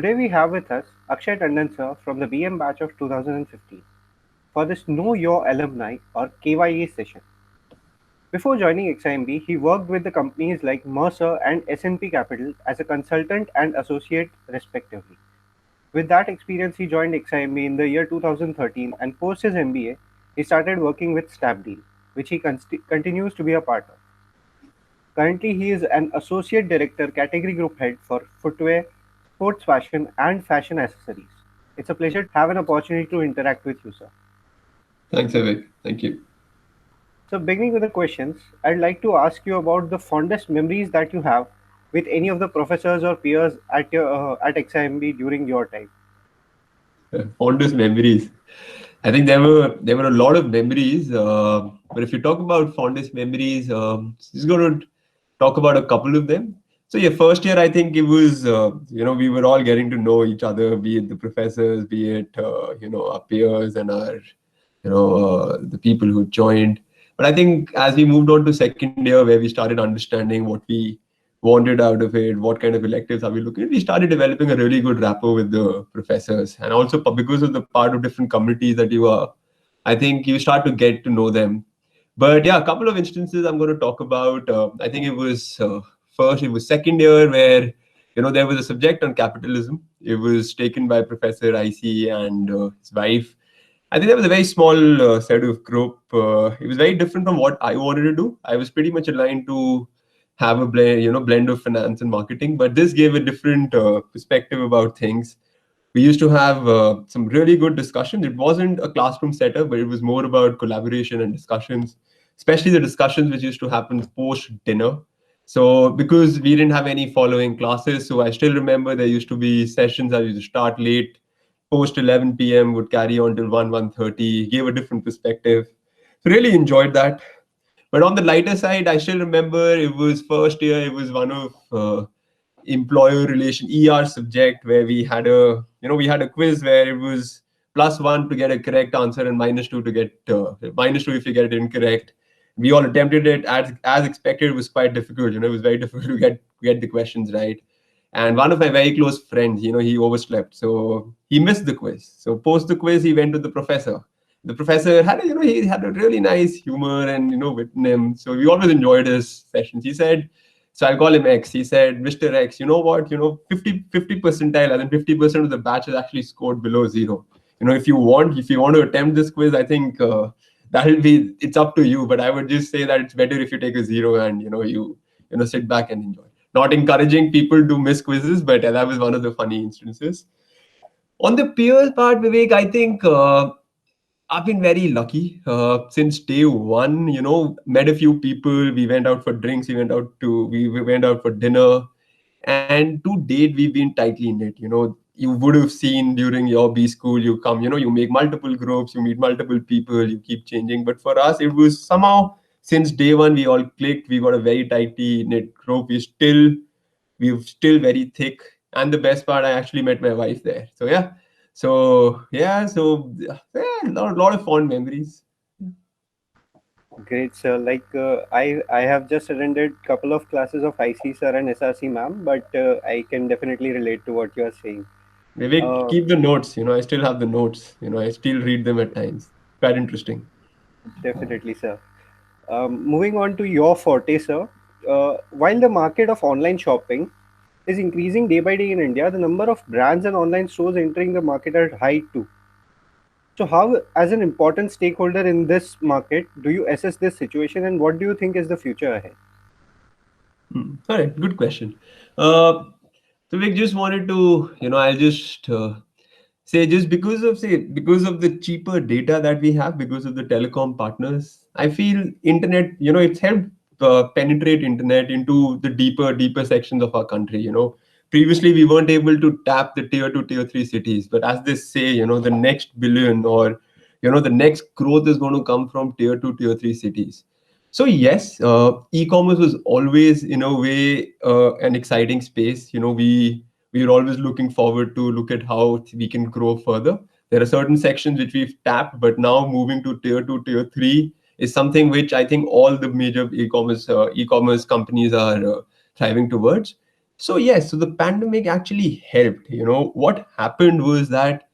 Today we have with us Akshay Tandon sir from the BM batch of 2015 for this Know Your Alumni or KYA session. Before joining XIMB, he worked with the companies like Mercer and S&P Capital as a consultant and associate respectively. With that experience, he joined XIMB in the year 2013 and post his MBA, he started working with Snapdeal, which he continues to be a part of. Currently, he is an associate director, category group head for footwear, sports fashion, and fashion accessories. It's a pleasure to have an opportunity to interact with you, sir. Thanks, Avik. Thank you. So, beginning with the questions, I'd like to ask you about the fondest memories that you have with any of the professors or peers at your at XIMB during your time. Fondest memories. I think there were a lot of memories. But if you talk about fondest memories, just going to talk about a couple of them. So yeah, first year I think it was we were all getting to know each other, be it the professors, be it our peers and our the people who joined. But I think as we moved on to second year, where we started understanding what we wanted out of it, what kind of electives are we looking at, we started developing a really good rapport with the professors. And also because of the part of different communities that you are, I think you start to get to know them. But yeah, a couple of instances I'm going to talk about. I think it was second year where there was a subject on capitalism. It was taken by Professor IC and his wife. I think there was a very small set of group. It was very different from what I wanted to do. I was pretty much aligned to have a blend of finance and marketing, but this gave a different perspective about things. We used to have some really good discussions. It wasn't a classroom setup, but it was more about collaboration and discussions, especially the discussions which used to happen post dinner. So because we didn't have any following classes, so I still remember there used to be sessions that used to start late, post 11 p.m. would carry on till 1:30, gave a different perspective. So really enjoyed that. But on the lighter side, I still remember it was first year. It was one of employer relation ER subject where we had a quiz where it was +1 to get a correct answer and -2 to get -2 if you get it incorrect. We all attempted it as expected. It was quite difficult. It was very difficult to get the questions right. And one of my very close friends, he overslept, so he missed the quiz. So post the quiz, he went to the professor. The professor had he had a really nice humor and with him. So we always enjoyed his sessions. He said, so I'll call him X. He said, Mr. X, you know what? 50 percentile, and then 50% of the batch is actually scored below zero. If you want to attempt this quiz, I think it's up to you. But I would just say that it's better if you take a zero and you sit back and enjoy. Not encouraging people to miss quizzes, but that was one of the funny instances. On the peers part, Vivek, I think I've been very lucky since day one. Met a few people. We went out for drinks. We went out for dinner, and to date we've been tightly knit. You would have seen during your B school, you come. You make multiple groups, you meet multiple people, you keep changing. But for us, it was somehow since day one we all clicked. We got a very tightly knit group. We're still very thick. And the best part, I actually met my wife there. So a lot of fond memories. Great, sir. I have just attended couple of classes of IC sir and SRC ma'am, but I can definitely relate to what you are saying. Maybe Uh, keep the notes. I still have the notes. I still read them at times. Quite interesting. Definitely, sir. Moving on to your forte, sir. While the market of online shopping is increasing day by day in India, the number of brands and online stores entering the market are high too. So, how, as an important stakeholder in this market, do you assess this situation, and what do you think is the future ahead? All right, good question. Uh, so we just wanted to, I'll just say because of the cheaper data that we have, because of the telecom partners, I feel internet, it's helped penetrate internet into the deeper sections of our country. Previously we weren't able to tap the tier 2, tier 3 cities, but as they say, the next billion or the next growth is going to come from tier 2, tier 3 cities. So yes, e-commerce was always in a way an exciting space. We are always looking forward to look at how we can grow further. There are certain sections which we've tapped, but now moving to tier 2, tier 3 is something which I think all the major e-commerce companies are thriving towards. So yes, so the pandemic actually helped. What happened was that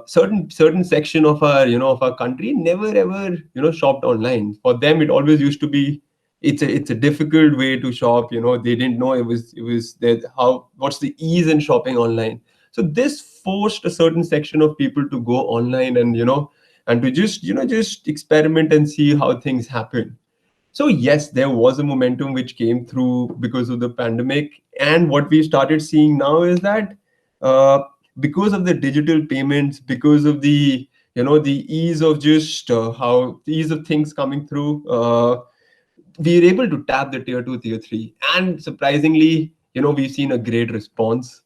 certain section of our of our country never ever shopped online. For them, it always used to be, it's a difficult way to shop. They didn't know it was that how what's the ease in shopping online. So this forced a certain section of people to go online, and and to just experiment and see how things happen. So yes, there was a momentum which came through because of the pandemic, and what we started seeing now is that uh, because of the digital payments, because of the ease of just how the ease of things coming through, we are able to tap the tier two, tier three, and surprisingly, we've seen a great response.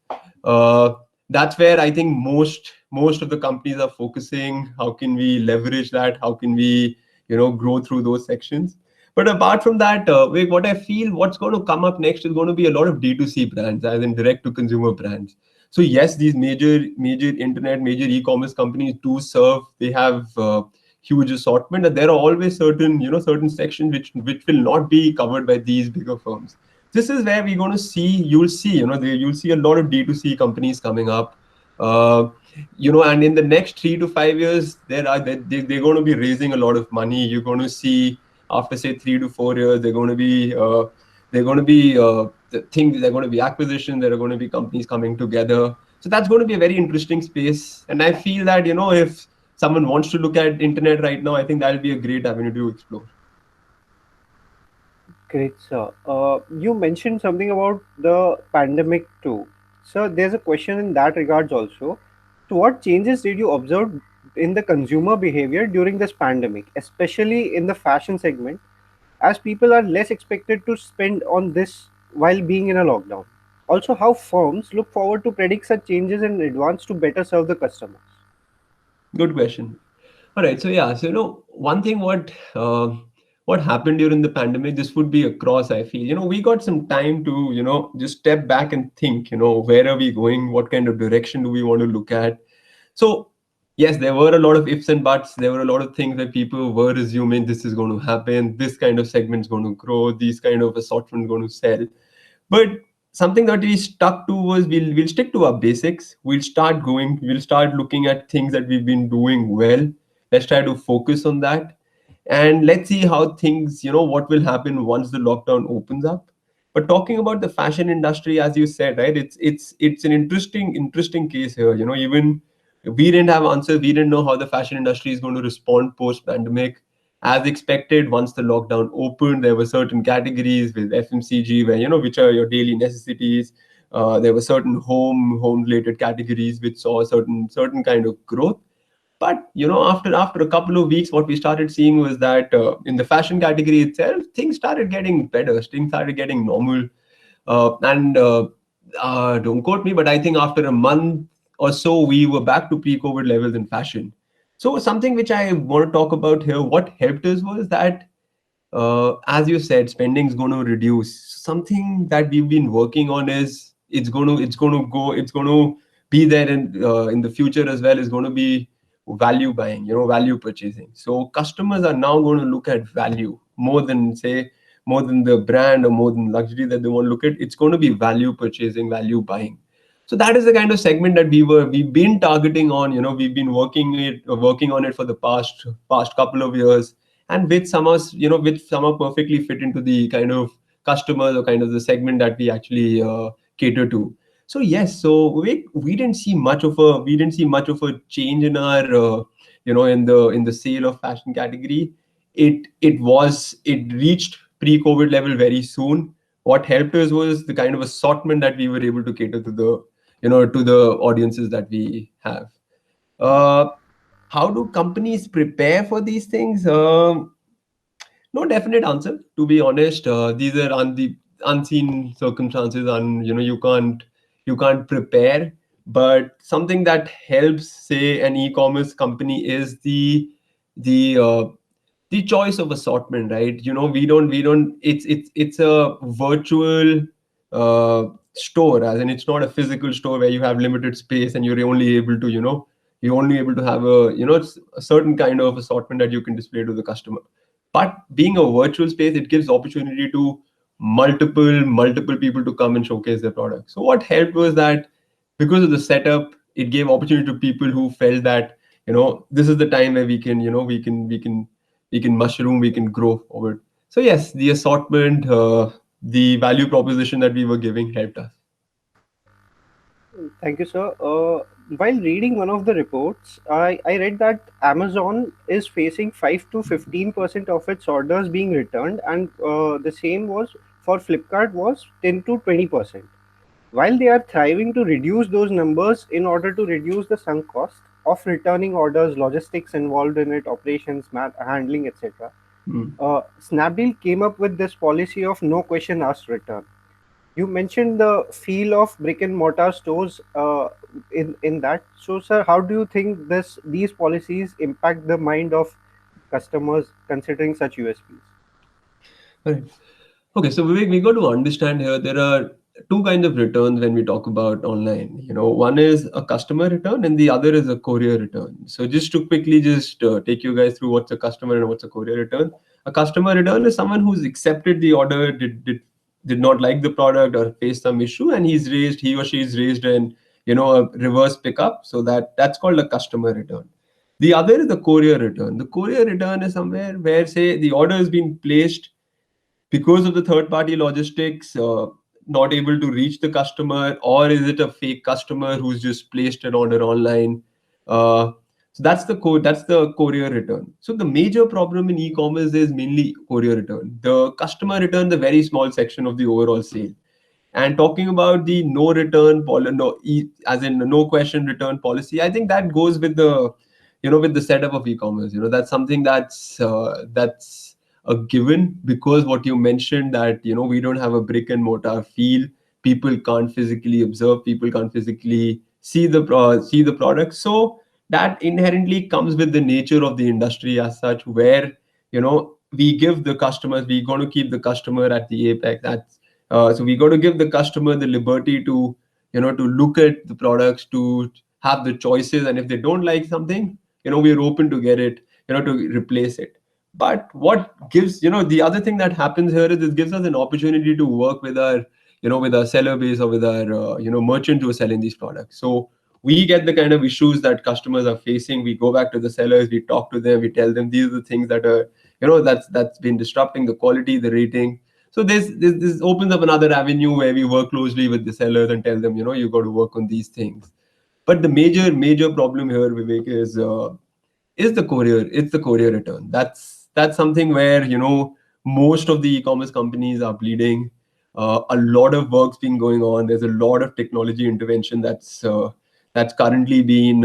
Uh, that's where I think most of the companies are focusing. How can we leverage that? How can we grow through those sections? But apart from that, Vivek, what I feel what's going to come up next is going to be a lot of D2C brands, as in direct to consumer brands. So yes, these major internet, major e-commerce companies do serve. They have huge assortment, and there are always certain sections which will not be covered by these bigger firms. This is where we're going to see you'll see you know there you'll see a lot of D2C companies coming up. uh, and in the next 3 to 5 years, they're going to be raising a lot of money. You're going to see, after say 3 to 4 years, they're going to be the things they're going to be acquisitions. There are going to be companies coming together. So that's going to be a very interesting space, and I feel that if someone wants to look at internet right now, I think that'll be a great avenue to explore. Great, sir. You mentioned something about the pandemic too. So there's a question in that regards also. So what changes did you observe in the consumer behavior during this pandemic, especially in the fashion segment, as people are less expected to spend on this while being in a lockdown? Also, how firms look forward to predict such changes in advance to better serve the customers. Good question. All right. So yeah. So one thing what happened during the pandemic, this would be across. I feel we got some time to just step back and think. Where are we going? What kind of direction do we want to look at? So yes, there were a lot of ifs and buts. There were a lot of things where people were assuming this is going to happen. This kind of segment is going to grow. These kind of assortment going to sell. But something that we stuck to was we'll stick to our basics. We'll start going. We'll start looking at things that we've been doing well. Let's try to focus on that, and let's see how things. What will happen once the lockdown opens up. But talking about the fashion industry, as you said, right? It's an interesting case here. Even we didn't have answers. We didn't know how the fashion industry is going to respond post pandemic. As expected, once the lockdown opened, there were certain categories with FMCG, where which are your daily necessities. There were certain home related categories which saw a certain kind of growth. But after a couple of weeks, what we started seeing was that in the fashion category itself, things started getting better. Things started getting normal. And Don't quote me, but I think after a month or so, we were back to pre-COVID levels in fashion. So something which I want to talk about here, what helped us was that, as you said, spending is going to reduce. Something that we've been working on is it's going to be there in the future as well. Is going to be value buying, value purchasing. So customers are now going to look at value more than the brand or more than luxury that they want to look at. It's going to be value purchasing, value buying. So that is the kind of segment that we've been targeting on. We've been working on it for the past couple of years, and which somehow perfectly fit into the kind of customers or kind of the segment that we actually cater to. So yes, so we didn't see much of a change in our in the sale of fashion category. It reached pre-COVID level very soon. What helped us was the kind of assortment that we were able to cater to the audiences that we have. Uh, how do companies prepare for these things? No definite answer, to be honest. These are the unseen circumstances, and you can't prepare. But something that helps, say, an e-commerce company is the choice of assortment, right? We don't it's a virtual uh, store, as in it's not a physical store where you have limited space and you're only able to have a certain kind of assortment that you can display to the customer. But being a virtual space, it gives opportunity to multiple people to come and showcase their product. So what helped was that because of the setup, it gave opportunity to people who felt that, this is the time where we can, we can mushroom, we can grow forward. So yes, the assortment, the value proposition that we were giving helped us. Thank you, sir. While reading one of the reports, I read that Amazon is facing 5 to 15% of its orders being returned, and the same was for Flipkart was 10 to 20%. While they are thriving to reduce those numbers in order to reduce the sunk cost of returning orders, logistics involved in it, operations, handling, etc., Mm. Snapdeal came up with this policy of no question asked return. You mentioned the feel of brick and mortar stores in that. So, sir, how do you think these policies impact the mind of customers considering such USPs? Right. Okay, so Vivek, we got to understand here there are two kinds of returns when we talk about online. One is a customer return and the other is a courier return. So just to quickly just take you guys through what's a customer and what's a courier return. A customer return is someone who's accepted the order, did not like the product or faced some issue, and he or she's raised an a reverse pickup. So that's called a customer return. The other is the courier return. The courier return is somewhere where, say, the order has been placed because of the third party logistics, not able to reach the customer, or is it a fake customer who's just placed an order online? So that's the courier return. So the major problem in e-commerce is mainly courier return. The customer return, the very small section of the overall sale. And talking about the no return policy, as in no question return policy, I think that goes with with the setup of e-commerce. That's something that's a given, because what you mentioned, that we don't have a brick and mortar feel. People can't physically observe. People can't physically see the product. So that inherently comes with the nature of the industry as such, where we give the customers, we're going to keep the customer at the apex. So we got to give the customer the liberty to to look at the products, to have the choices, and if they don't like something, we're open to get it, to replace it. But what gives, the other thing that happens here is it gives us an opportunity to work with our with our seller base, or with our merchants who are selling these products. So we get the kind of issues that customers are facing, we go back to the sellers, we talk to them, we tell them these are the things that are that's been disrupting the quality, the rating. So this opens up another avenue where we work closely with the sellers and tell them, you got to work on these things. But the major problem here, Vivek, is the courier. It's the courier return. That's something where most of the e-commerce companies are bleeding. A lot of work's been going on. There's a lot of technology intervention that's currently been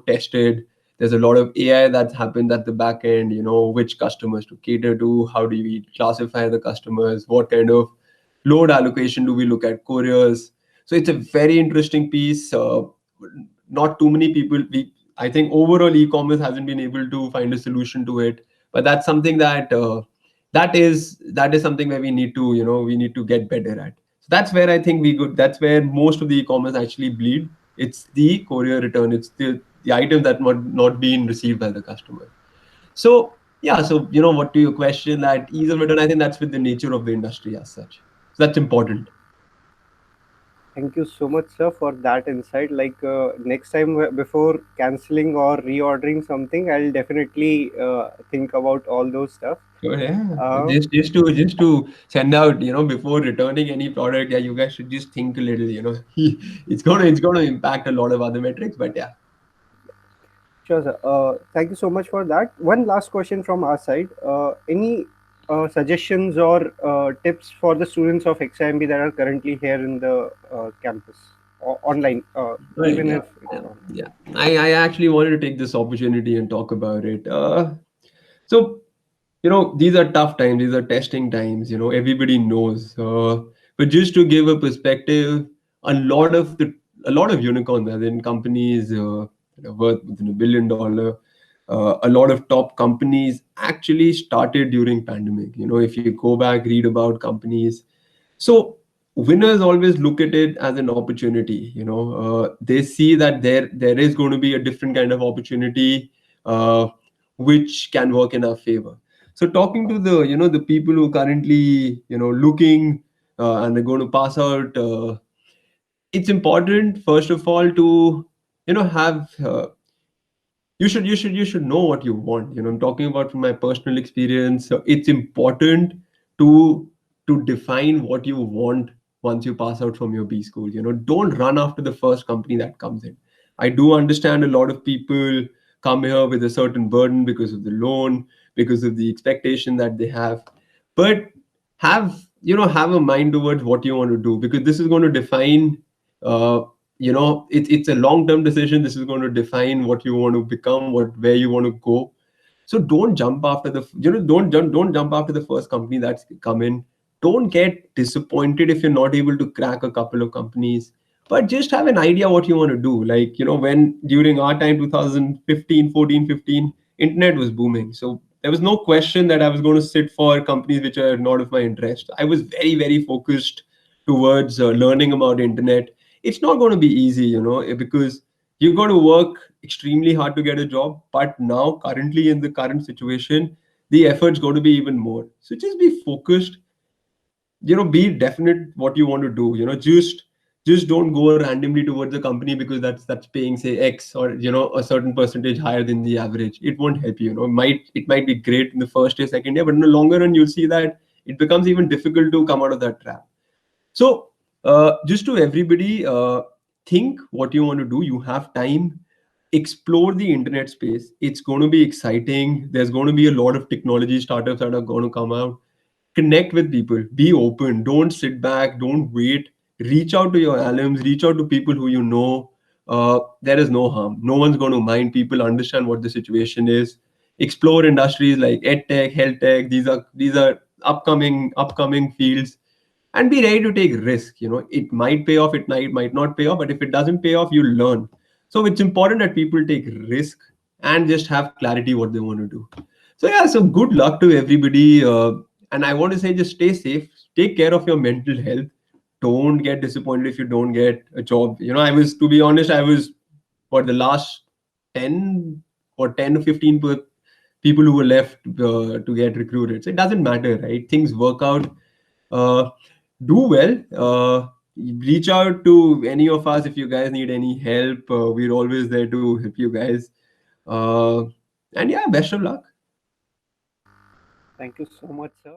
tested. There's a lot of AI that's happened at the back end. Which customers to cater to, how do we classify the customers, what kind of load allocation do we look at couriers. So it's a very interesting piece. Not too many people, I think overall e-commerce hasn't been able to find a solution to it. But that's something that is something where we need to get better at. So that's where I think that's where most of the e-commerce actually bleed. It's the courier return. It's the item that not being received by the customer. So yeah, so what to your question, that ease of return, I think that's with the nature of the industry as such. So that's important. Thank you so much, sir, for that insight. Like next time, before canceling or reordering something, I'll definitely think about all those stuff. So yeah, Uh, just to send out, before returning any product, yeah, you guys should just think a little, it's gonna impact a lot of other metrics, but yeah. Sure, sir. Thank you so much for that. One last question from our side. Any suggestions or tips for the students of XIMB that are currently here in the campus or online, Right, even yeah, if it's yeah, on? yeah. I actually wanted to take this opportunity and talk about it. So these are tough times, these are testing times, everybody knows. But just to give a perspective, a lot of the a lot of unicorns, as in companies worth within $1 billion, a lot of top companies actually started during pandemic. If you go back, read about companies. So winners always look at it as an opportunity. They see that there is going to be a different kind of opportunity, uh, which can work in our favor. So talking to the the people who currently looking and they're going to pass out, it's important first of all to have you should know what you want. I'm talking about from my personal experience. So it's important to define what you want once you pass out from your B school. Don't run after the first company that comes in. I do understand a lot of people come here with a certain burden because of the loan, because of the expectation that they have, but have a mind towards what you want to do, because this is going to define uh, it's a long term decision. This is going to define what you want to become, where you want to go. So don't jump after the don't jump after the first company that's come in. Don't get disappointed if you're not able to crack a couple of companies, but just have an idea what you want to do. Like, when during our time, 2015, 14, 15, internet was booming. So there was no question that I was going to sit for companies which are not of my interest. I was very, very focused towards learning about internet. It's not going to be easy, because you've got to work extremely hard to get a job. But now, currently, in the current situation, the effort's going to be even more. So just be focused, be definite what you want to do. Just don't go randomly towards a company because that's paying, say, X, or a certain percentage higher than the average. It won't help you. It might be great in the first year, second year, but in the longer run, you'll see that it becomes even difficult to come out of that trap. So, just to everybody, think what you want to do. You have time. Explore the internet space. It's going to be exciting. There's going to be a lot of technology startups that are going to come out. Connect with people. Be open. Don't sit back. Don't wait. Reach out to your alums. Reach out to people who you know. There is no harm. No one's going to mind. People understand what the situation is. Explore industries like edtech, health tech. These are upcoming fields, and be ready to take risk. It might pay off, it might not pay off, but if it doesn't pay off, you learn. So it's important that people take risk and just have clarity what they want to do. So yeah, so good luck to everybody, and I want to say, just stay safe, take care of your mental health. Don't get disappointed if you don't get a job. I was, to be honest, I was, for the last 10 or 10 or 15 people who were left to get recruited. So it doesn't matter, right? Things work out. uh, do well. Reach out to any of us if you guys need any help. We're always there to help you guys. uh, and yeah, best of luck. Thank you so much, sir.